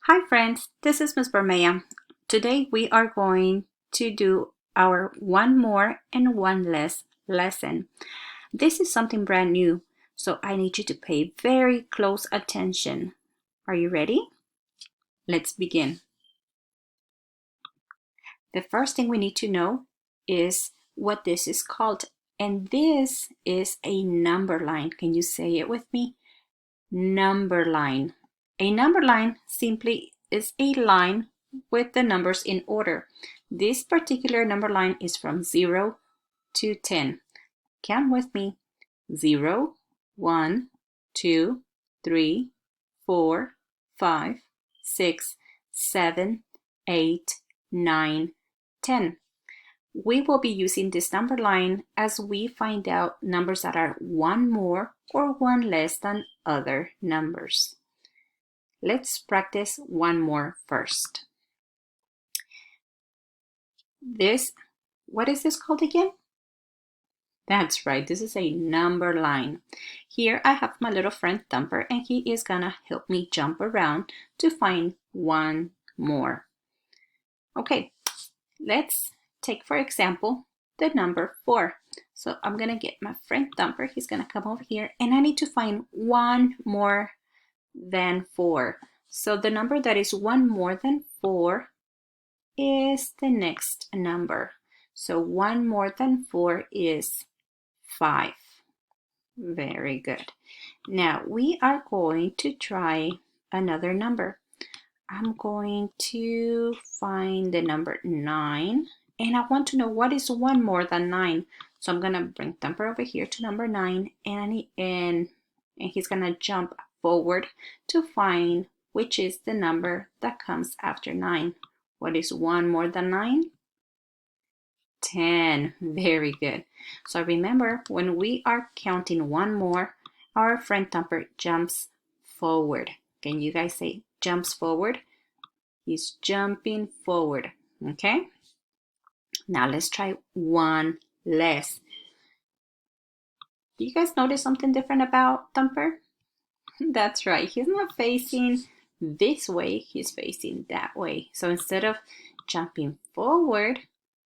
Hi friends, this is Ms. Bermea. Today we are going to do our one more and one less lesson. This is something brand new, so I need you to pay very close attention. Are you ready? Let's begin. The first thing we need to know is what this is called, and this is a number line. Can you say it with me? Number line. A number line simply is a line with the numbers in order. This particular number line is from 0 to 10. Count with me. 0, 1, 2, 3, 4, 5, 6, 7, 8, 9, 10. We will be using this number line as we find out numbers that are one more or one less than other numbers. Let's practice one more first. What is this called again? That's right, this is a number line. Here I have my little friend Thumper, and he is gonna help me jump around to find one more. Okay, let's take for example the number 4. So I'm gonna get my friend Thumper, he's gonna come over here, and I need to find one more than 4. So the number that is one more than 4 is the next number. So one more than 4 is 5. Very good. Now we are going to try another number. I'm going to find the number 9, and I want to know what is one more than 9. So I'm gonna bring Thumper over here to number 9, and he's gonna jump forward to find which is the number that comes after 9. What is one more than 9? 10. Very good. So remember, when we are counting one more, our friend Thumper jumps forward. Can you guys say jumps forward? He's jumping forward. Okay? Now let's try one less. Do you guys notice something different about Thumper? That's right. He's not facing this way. He's facing that way. So instead of jumping forward,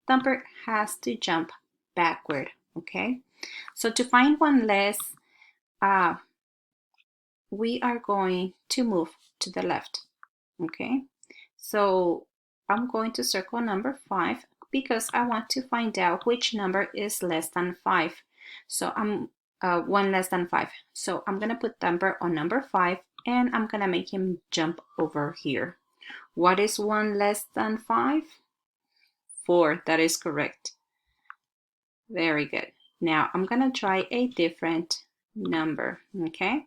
Thumper has to jump backward. Okay? So to find one less, we are going to move to the left. Okay? So I'm going to circle number 5 because I want to find out which number is less than 5. So I'm one less than 5. So I'm going to put Thumper on number 5, and I'm going to make him jump over here. What is one less than 5? 4. That is correct. Very good. Now I'm going to try a different number. Okay?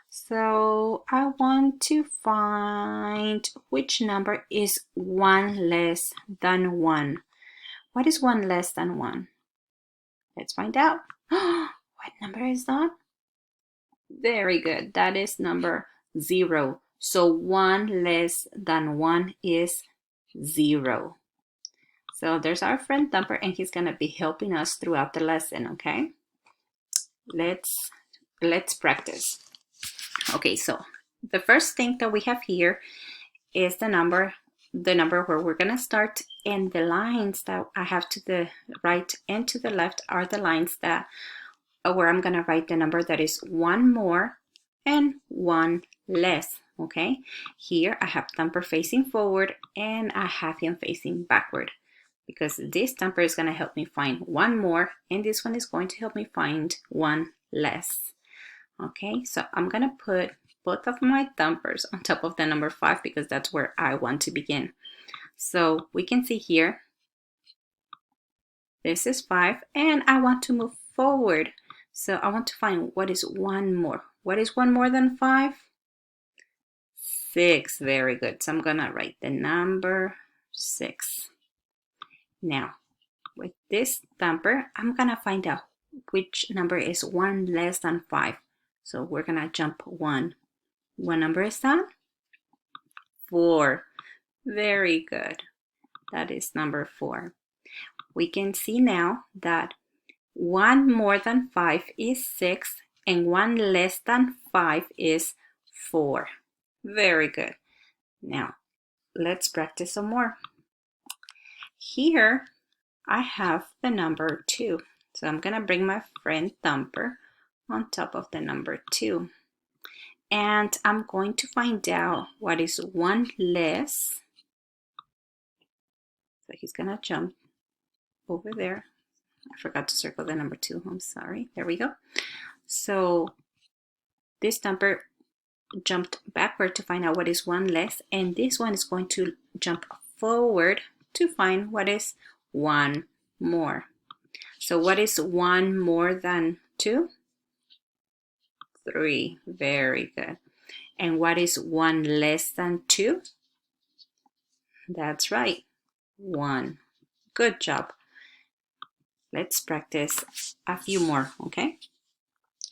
So I want to find which number is one less than 1. What is one less than 1? Let's find out. What number is that? Very good. That is number 0. So 1 less than 1 is 0. So there's our friend Thumper, and he's going to be helping us throughout the lesson, okay? Let's practice. Okay, so the first thing that we have here is the number where we're gonna start, and the lines that I have to the right and to the left are the lines that where I'm gonna write the number that is one more and one less. Okay, here I have Thumper facing forward, and I have him facing backward, because this Thumper is gonna help me find one more, and this one is going to help me find one less. Okay, so I'm gonna put both of my Thumpers on top of the number 5 because that's where I want to begin. So we can see here, this is 5, and I want to move forward. So I want to find what is one more. What is one more than 5? 6. Very good. So I'm gonna write the number 6. Now, with this Thumper, I'm gonna find out which number is one less than 5. So we're gonna jump 1. What number is that? 4. Very good. That is number 4. We can see now that 1 more than 5 is 6, and 1 less than 5 is 4. Very good. Now, let's practice some more. Here, I have the number 2. So I'm going to bring my friend Thumper on top of the number 2. And I'm going to find out what is 1 less. So he's going to jump over there. I forgot to circle the number 2. I'm sorry. There we go. So this Thumper jumped backward to find out what is 1 less, and this one is going to jump forward to find what is 1 more. So what is 1 more than 2? 3. Very good. And what is 1 less than 2? That's right, 1. Good job. Let's practice a few more, okay?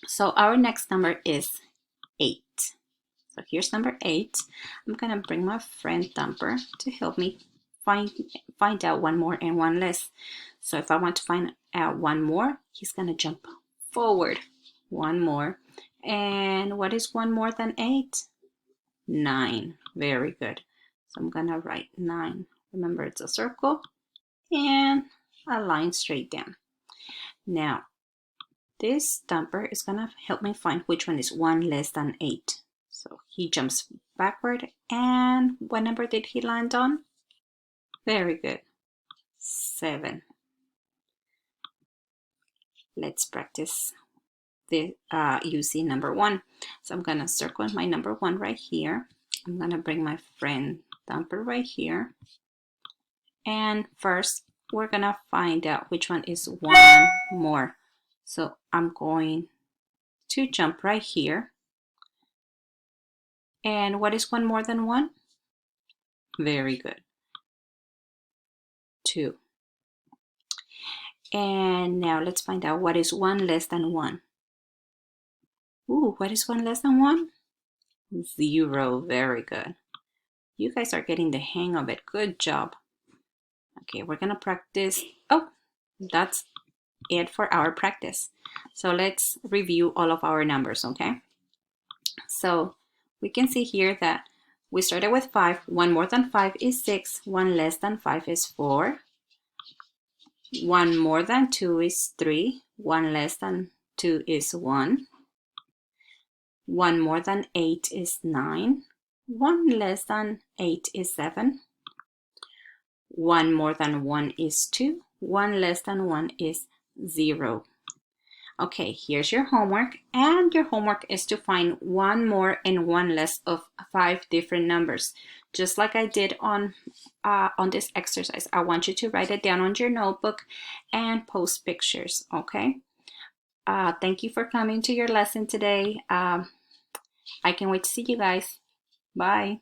So our next number is 8. So here's number 8. I'm gonna bring my friend Thumper to help me find out 1 more and 1 less. So if I want to find out 1 more, he's gonna jump forward. 1 more. And what is 1 more than 8? 9. Very good. So I'm gonna write 9. Remember, it's a circle and a line straight down. Now, this Thumper is gonna help me find which one is 1 less than 8. So he jumps backward, and what number did he land on? Very good, 7. Let's practice the using number 1. So I'm gonna circle my number 1 right here. I'm gonna bring my friend Thumper right here. And first, we're gonna find out which one is 1 more. So I'm going to jump right here. And what is 1 more than 1? Very good, 2. And now let's find out what is 1 less than 1. Ooh, what is 1 less than 1? 0. Very good. You guys are getting the hang of it. Good job. Okay, we're gonna practice. Oh, that's it for our practice. So let's review all of our numbers, okay? So we can see here that we started with 5. 1 more than 5 is 6. 1 less than 5 is 4. 1 more than 2 is 3. 1 less than 2 is 1. 1 more than 8 is 9. 1 less than 8 is 7. 1 more than 1 is 2. 1 less than 1 is 0. Okay, here's your homework, and your homework is to find 1 more and 1 less of 5 different numbers. Just like I did on this exercise, I want you to write it down on your notebook and post pictures, okay? Thank you for coming to your lesson today. I can't wait to see you guys. Bye.